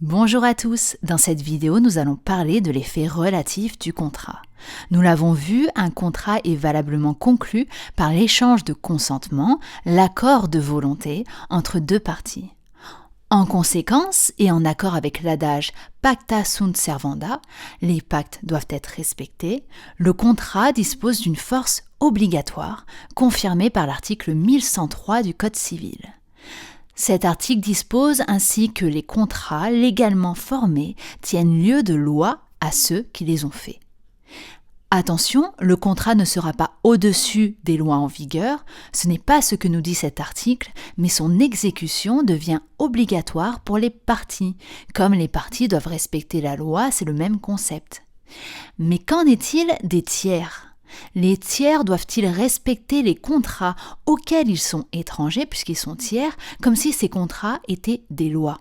Bonjour à tous, dans cette vidéo nous allons parler de l'effet relatif du contrat. Nous l'avons vu, un contrat est valablement conclu par l'échange de consentement, l'accord de volonté entre deux parties. En conséquence, et en accord avec l'adage pacta sunt servanda, les pactes doivent être respectés, le contrat dispose d'une force obligatoire, confirmée par l'article 1103 du Code civil. Cet article dispose ainsi que les contrats légalement formés tiennent lieu de loi à ceux qui les ont faits. Attention, le contrat ne sera pas au-dessus des lois en vigueur, ce n'est pas ce que nous dit cet article, mais son exécution devient obligatoire pour les parties. Comme les parties doivent respecter la loi, c'est le même concept. Mais qu'en est-il des tiers ? Les tiers doivent-ils respecter les contrats auxquels ils sont étrangers, puisqu'ils sont tiers, comme si ces contrats étaient des lois ?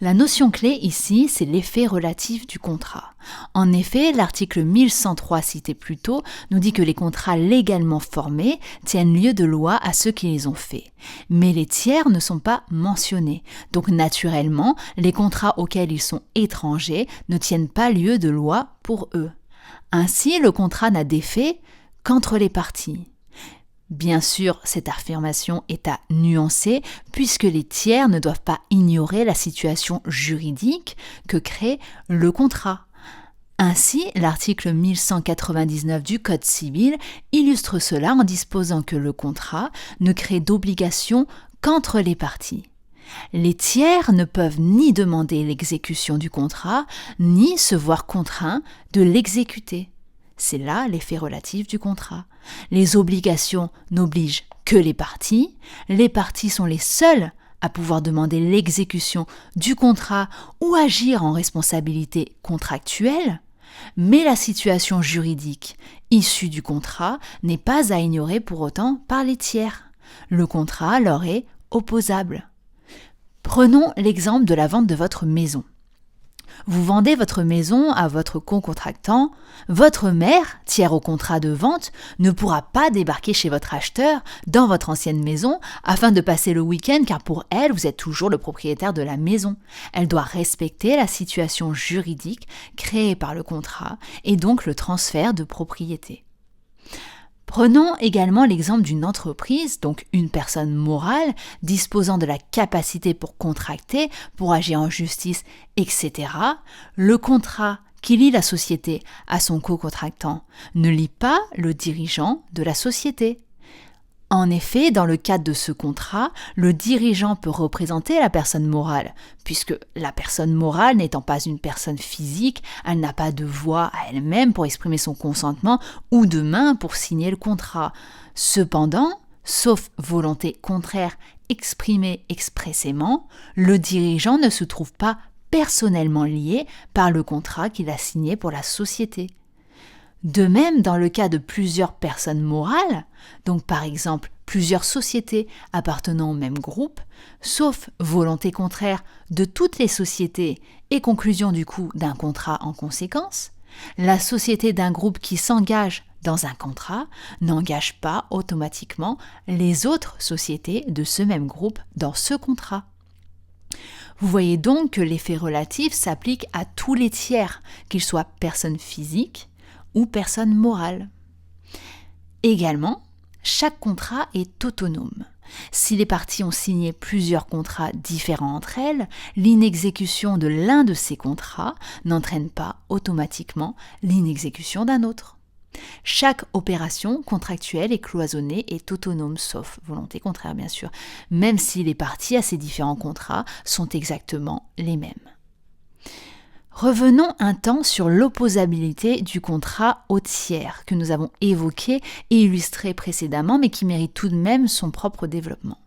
La notion clé ici, c'est l'effet relatif du contrat. En effet, l'article 1103 cité plus tôt nous dit que les contrats légalement formés tiennent lieu de loi à ceux qui les ont faits. Mais les tiers ne sont pas mentionnés. Donc naturellement, les contrats auxquels ils sont étrangers ne tiennent pas lieu de loi pour eux. Ainsi, le contrat n'a d'effet qu'entre les parties. Bien sûr, cette affirmation est à nuancer puisque les tiers ne doivent pas ignorer la situation juridique que crée le contrat. Ainsi, l'article 1199 du Code civil illustre cela en disposant que le contrat ne crée d'obligation qu'entre les parties. Les tiers ne peuvent ni demander l'exécution du contrat, ni se voir contraints de l'exécuter. C'est là l'effet relatif du contrat. Les obligations n'obligent que les parties sont les seules à pouvoir demander l'exécution du contrat ou agir en responsabilité contractuelle, mais la situation juridique issue du contrat n'est pas à ignorer pour autant par les tiers. Le contrat leur est opposable. Prenons l'exemple de la vente de votre maison. Vous vendez votre maison à votre concontractant. Votre mère, tiers au contrat de vente, ne pourra pas débarquer chez votre acheteur dans votre ancienne maison afin de passer le week-end car pour elle, vous êtes toujours le propriétaire de la maison. Elle doit respecter la situation juridique créée par le contrat et donc le transfert de propriété. Prenons également l'exemple d'une entreprise, donc une personne morale, disposant de la capacité pour contracter, pour agir en justice, etc. Le contrat qui lie la société à son co-contractant ne lie pas le dirigeant de la société. En effet, dans le cadre de ce contrat, le dirigeant peut représenter la personne morale, puisque la personne morale n'étant pas une personne physique, elle n'a pas de voix à elle-même pour exprimer son consentement ou de main pour signer le contrat. Cependant, sauf volonté contraire exprimée expressément, le dirigeant ne se trouve pas personnellement lié par le contrat qu'il a signé pour la société. De même, dans le cas de plusieurs personnes morales, donc par exemple plusieurs sociétés appartenant au même groupe, sauf volonté contraire de toutes les sociétés et conclusion du coup d'un contrat en conséquence, la société d'un groupe qui s'engage dans un contrat n'engage pas automatiquement les autres sociétés de ce même groupe dans ce contrat. Vous voyez donc que l'effet relatif s'applique à tous les tiers, qu'ils soient personnes physiques ou personne morale. Également, chaque contrat est autonome. Si les parties ont signé plusieurs contrats différents entre elles, l'inexécution de l'un de ces contrats n'entraîne pas automatiquement l'inexécution d'un autre. Chaque opération contractuelle et cloisonnée est autonome, sauf volonté contraire bien sûr, même si les parties à ces différents contrats sont exactement les mêmes. Revenons un temps sur l'opposabilité du contrat au tiers que nous avons évoqué et illustré précédemment, mais qui mérite tout de même son propre développement.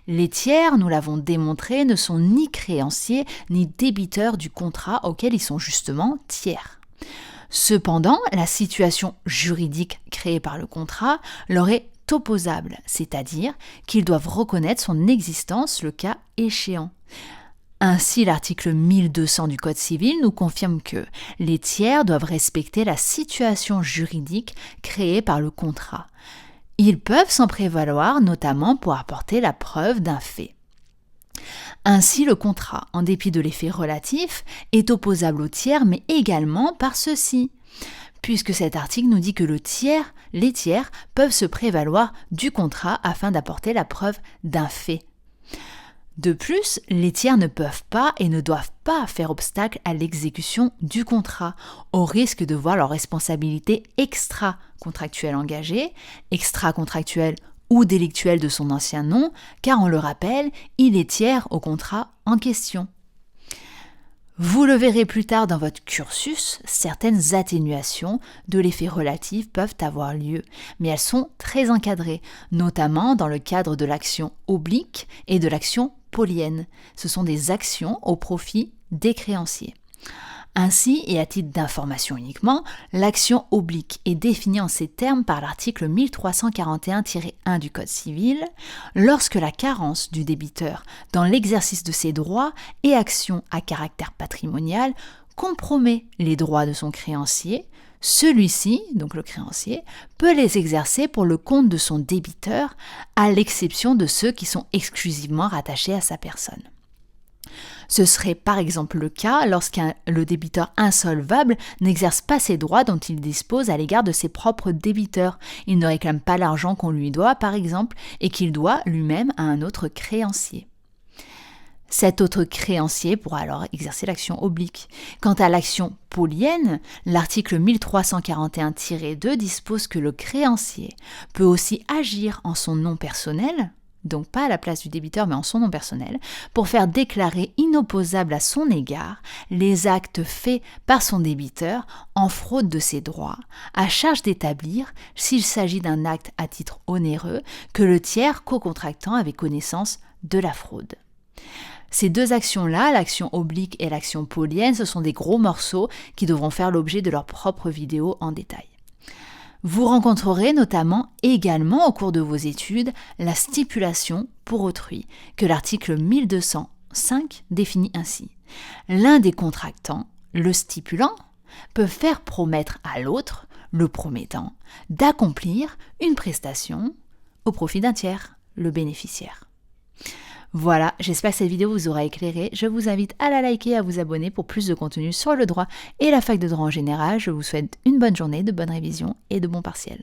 Les tiers, nous l'avons démontré, ne sont ni créanciers ni débiteurs du contrat auquel ils sont justement tiers. Cependant, la situation juridique créée par le contrat leur est opposable, c'est-à-dire qu'ils doivent reconnaître son existence le cas échéant. Ainsi, l'article 1200 du Code civil nous confirme que les tiers doivent respecter la situation juridique créée par le contrat. Ils peuvent s'en prévaloir notamment pour apporter la preuve d'un fait. Ainsi, le contrat, en dépit de l'effet relatif, est opposable au tiers, mais également par ceci, puisque cet article nous dit que les tiers peuvent se prévaloir du contrat afin d'apporter la preuve d'un fait. De plus, les tiers ne peuvent pas et ne doivent pas faire obstacle à l'exécution du contrat, au risque de voir leur responsabilité extra-contractuelle engagée, extra-contractuelle ou délictuelle de son ancien nom, car on le rappelle, il est tiers au contrat en question. Vous le verrez plus tard dans votre cursus, certaines atténuations de l'effet relatif peuvent avoir lieu, mais elles sont très encadrées, notamment dans le cadre de l'action oblique et de l'action polienne. Ce sont des actions au profit des créanciers. Ainsi, et à titre d'information uniquement, l'action oblique est définie en ces termes par l'article 1341-1 du Code civil, lorsque la carence du débiteur dans l'exercice de ses droits et actions à caractère patrimonial compromet les droits de son créancier, celui-ci, donc le créancier, peut les exercer pour le compte de son débiteur, à l'exception de ceux qui sont exclusivement rattachés à sa personne. Ce serait par exemple le cas lorsque le débiteur insolvable n'exerce pas ses droits dont il dispose à l'égard de ses propres débiteurs. Il ne réclame pas l'argent qu'on lui doit, par exemple, et qu'il doit lui-même à un autre créancier. Cet autre créancier pourra alors exercer l'action oblique. Quant à l'action polienne, l'article 1341-2 dispose que le créancier peut aussi agir en son nom personnel, donc pas à la place du débiteur mais en son nom personnel, pour faire déclarer inopposable à son égard les actes faits par son débiteur en fraude de ses droits, à charge d'établir, s'il s'agit d'un acte à titre onéreux, que le tiers co-contractant avait connaissance de la fraude. Ces deux actions-là, l'action oblique et l'action polienne, ce sont des gros morceaux qui devront faire l'objet de leur propre vidéo en détail. Vous rencontrerez notamment également au cours de vos études la stipulation pour autrui, que l'article 1205 définit ainsi. L'un des contractants, le stipulant, peut faire promettre à l'autre, le promettant, d'accomplir une prestation au profit d'un tiers, le bénéficiaire. Voilà, j'espère que cette vidéo vous aura éclairé. Je vous invite à la liker et à vous abonner pour plus de contenu sur le droit et la fac de droit en général. Je vous souhaite une bonne journée, de bonnes révisions et de bons partiels.